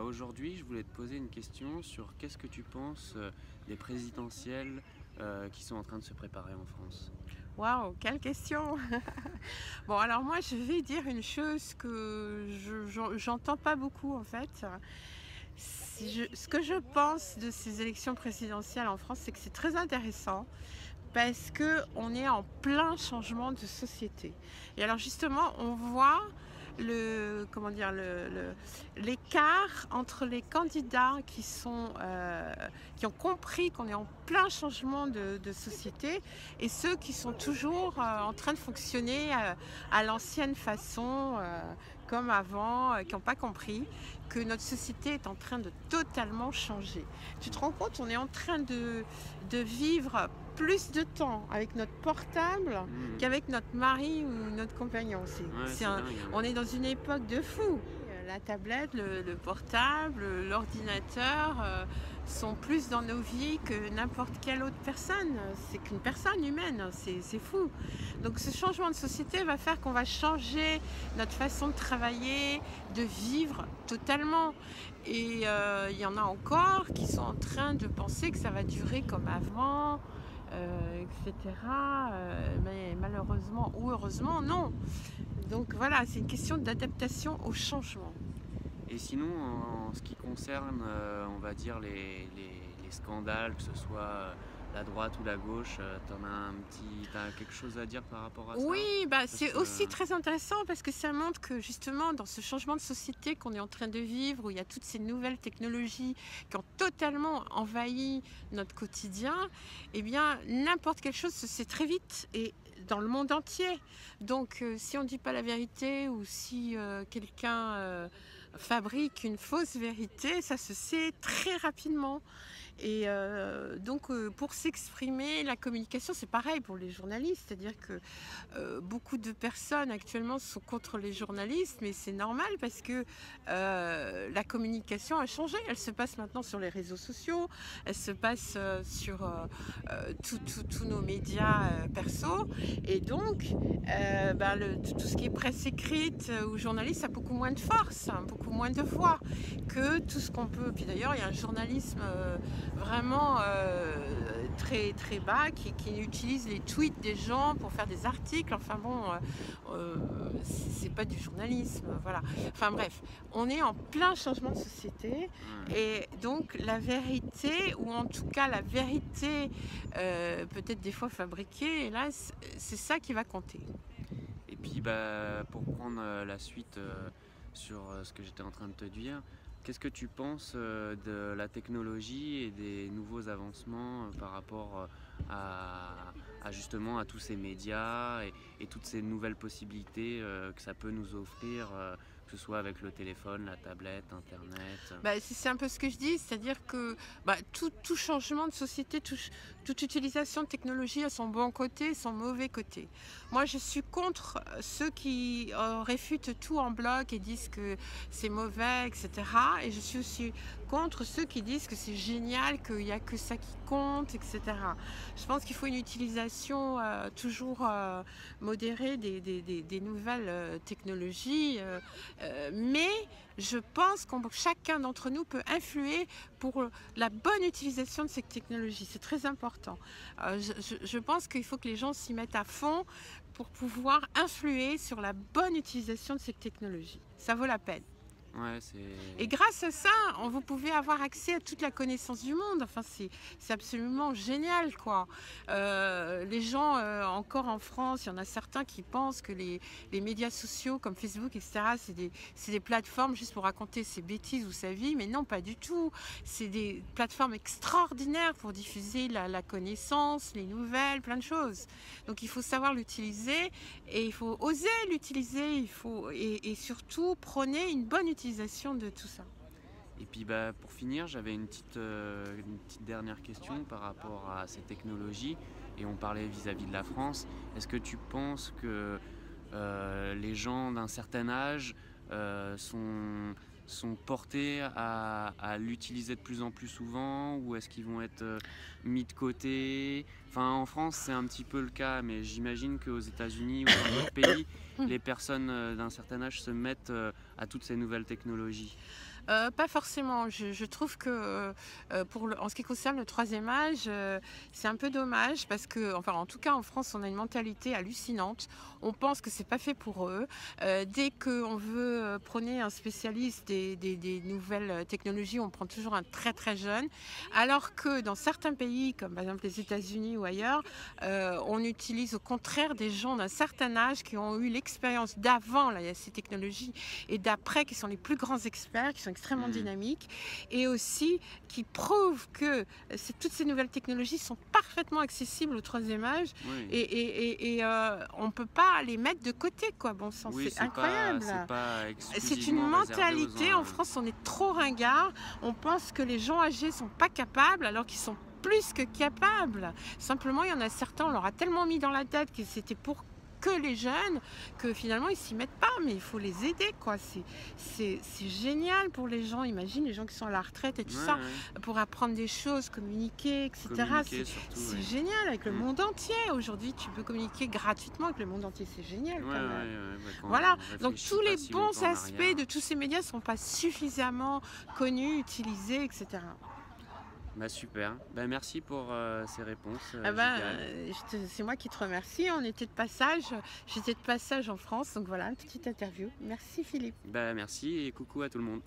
Aujourd'hui, je voulais te poser une question sur qu'est-ce que tu penses des présidentielles qui sont en train de se préparer en France? Waouh, quelle question! Bon, alors moi, je vais dire une chose que j'entends pas beaucoup en fait. Ce que je pense de ces élections présidentielles en France, c'est que c'est très intéressant parce que on est en plein changement de société. Et alors justement, on voit comment dire, l'écart entre les candidats qui ont compris qu'on est en plein changement de société et ceux qui sont toujours en train de fonctionner à l'ancienne façon, comme avant, qui n'ont pas compris que notre société est en train de totalement changer. Tu te rends compte, on est en train de vivre plus de temps avec notre portable qu'avec notre mari ou notre compagnon. Dingue, On est dans une époque de fou. La tablette, le portable, l'ordinateur sont plus dans nos vies que n'importe quelle autre personne. C'est qu'une personne humaine, c'est fou. Donc ce changement de société va faire qu'on va changer notre façon de travailler, de vivre totalement. Et il y en a encore qui sont en train de penser que ça va durer comme avant, etc. Mais malheureusement ou heureusement, non. Donc voilà, c'est une question d'adaptation au changement. Et sinon, en ce qui concerne, on va dire, les scandales, que ce soit la droite ou la gauche, t'as quelque chose à dire par rapport à ça? Oui, c'est aussi très intéressant parce que ça montre que justement dans ce changement de société qu'on est en train de vivre, où il y a toutes ces nouvelles technologies qui ont totalement envahi notre quotidien, eh bien n'importe quelle chose se sait très vite et dans le monde entier. Donc si on ne dit pas la vérité ou si quelqu'un fabrique une fausse vérité, ça se sait très rapidement. Et donc pour s'exprimer, la communication, c'est pareil pour les journalistes, c'est-à-dire que beaucoup de personnes actuellement sont contre les journalistes, mais c'est normal parce que la communication a changé. Elle se passe maintenant sur les réseaux sociaux, elle se passe sur tous nos médias perso, et donc tout ce qui est presse écrite ou journaliste a beaucoup moins de force, hein, beaucoup moins de voix que tout ce qu'on peut. Puis d'ailleurs, il y a un journalisme vraiment très très bas qui utilise les tweets des gens pour faire des articles. Enfin bon, c'est pas du journalisme, voilà. Enfin bref, on est en plein changement de société et donc la vérité, ou en tout cas la vérité peut-être des fois fabriquée, et là c'est ça qui va compter. Et puis pour prendre la suite sur ce que j'étais en train de te dire, qu'est-ce que tu penses de la technologie et des nouveaux avancements par rapport justement à tous ces médias et toutes ces nouvelles possibilités que ça peut nous offrir, que ce soit avec le téléphone, la tablette, Internet? C'est un peu ce que je dis, c'est-à-dire que tout changement de société, toute utilisation de technologie a son bon côté et son mauvais côté. Moi, je suis contre ceux qui réfutent tout en bloc et disent que c'est mauvais, etc. Et je suis aussi contre ceux qui disent que c'est génial, qu'il n'y a que ça qui compte, etc. Je pense qu'il faut une utilisation toujours modérée des nouvelles technologies, mais je pense que chacun d'entre nous peut influer pour la bonne utilisation de ces technologies. C'est très important. Je pense qu'il faut que les gens s'y mettent à fond pour pouvoir influer sur la bonne utilisation de ces technologies. Ça vaut la peine. Ouais, et grâce à ça, vous pouvez avoir accès à toute la connaissance du monde. Enfin, c'est absolument génial, quoi. Les gens, encore en France, il y en a certains qui pensent que les médias sociaux comme Facebook, etc., c'est des plateformes juste pour raconter ses bêtises ou sa vie. Mais non, pas du tout. C'est des plateformes extraordinaires pour diffuser la connaissance, les nouvelles, plein de choses. Donc il faut savoir l'utiliser et il faut oser l'utiliser. Et surtout, prôner une bonne utilisation de tout ça. Et puis pour finir, j'avais une petite dernière question par rapport à ces technologies. et on parlait vis-à-vis de la France. Est-ce que tu penses que les gens d'un certain âge sont portés à l'utiliser de plus en plus souvent, ou est-ce qu'ils vont être mis de côté? Enfin, en France, c'est un petit peu le cas, mais j'imagine qu'aux États-Unis ou dans d'autres pays, les personnes d'un certain âge se mettent à toutes ces nouvelles technologies. Pas forcément. Je trouve que en ce qui concerne le troisième âge, c'est un peu dommage parce que, enfin, en tout cas en France, on a une mentalité hallucinante. On pense que c'est pas fait pour eux. Dès qu'on veut prôner un spécialiste des nouvelles technologies, on prend toujours un très très jeune. Alors que dans certains pays, comme par exemple les États-Unis ou ailleurs, on utilise au contraire des gens d'un certain âge qui ont eu l'expérience d'avant ces technologies et d'après, qui sont les plus grands experts, qui sont extrêmement dynamiques, et aussi qui prouvent que toutes ces nouvelles technologies sont parfaitement accessibles au troisième âge. Oui. Et on ne peut pas les mettre de côté, quoi. Bon sang, Oui, c'est incroyable. C'est une mentalité. En France, on est trop ringard. On pense que les gens âgés sont pas capables, alors qu'ils sont plus que capables. Simplement, il y en a certains, on leur a tellement mis dans la tête que c'était pour que les jeunes, que finalement ils s'y mettent pas, mais il faut les aider, quoi. C'est génial pour les gens. Imagine les gens qui sont à la retraite et tout ça, pour apprendre des choses, communiquer, etc. C'est génial avec le monde entier. Aujourd'hui, tu peux communiquer gratuitement avec le monde entier, c'est génial quand même. Voilà, donc tous les bons aspects de tous ces médias ne sont pas suffisamment connus, utilisés, etc. Bah super, bah merci pour ces réponses. C'est moi qui te remercie. J'étais de passage en France, donc voilà, une petite interview. Merci Philippe. Bah merci et coucou à tout le monde.